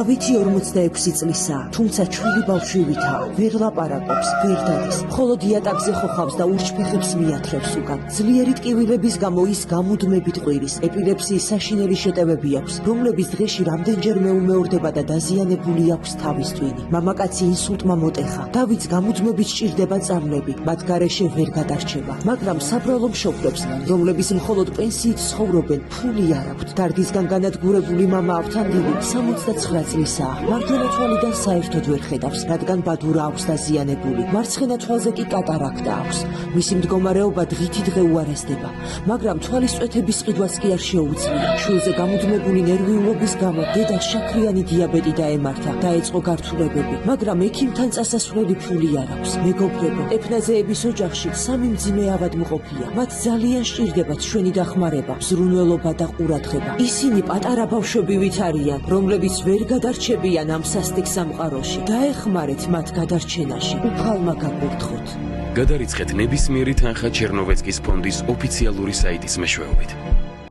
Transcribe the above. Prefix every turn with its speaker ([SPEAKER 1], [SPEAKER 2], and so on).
[SPEAKER 1] ავითი 46 წლისაა, თუმცა ჩვილი ბავშვივითაა, ვერ ლაპარაკობს, ვერ დადის. მხოლოდ იატაკზე ხოხავს და ურჩფეხებს მიათრევს უკან. ძლიერი ტკივილების გამო ის გამუდმებით ყვირის. ეპილეფსიის საშინელი შეტევები აქვს, რომლების დღეში რამდენჯერ მეუმეორდება და დაზიანებული აქვს თავის ტვინი. მამაკაცი ინსულტმა მოტეხა. დავითს გამუდმებით სჭირდება წამლები, მათ გარეშე ვერ გადარჩება. მაგრამ საბრალო მშობლებს, რომლების მხოლოდ პენსიით ცხოვრობენ, ფული არ აქვთ. გარდისგან განადგურებული მამა ავთანდილი 69 წლისაა. მარჯვენა თვალიდან საერთოდ ვერ ხედავს, რადგან ბადურა აქვს დაზიანებული. მარცხენა თვალზე კი კატარაქტა აქვს. მისი მდგომარეობა დღითი დღე უარესდება, მაგრამ თვალის წვეთების ყიდვაც კი არ შეუძლია. შვილზე გამუდმებული ნერვიულობის გამო დედას შაქრიანი დიაბეტი დაემართა, დაეწყო გართულებები, მაგრამ ექიმთან წასასვლელი ფული არ აქვს. მეგობრებო, ეფნაზეების ოჯახში 3 მძიმე ავადმყოფია. მათ ძალიან სჭირდებათ ჩვენი დახმარება, ზრუნველობა და ყურადღება. ისინი პატარა ბავშვებივით არიან, რომლებიც ვერ გადარჩებიან ამ სასტიკ სამყაროში. დაეხმარეთ მათ გადარჩენაში, უფალმა გაგურთხოთ.
[SPEAKER 2] გადარიცხეთ ნებისმიერი თანხა ჩერნოვეცკის ფონდის ოფიციალური საიტის მეშვეობით.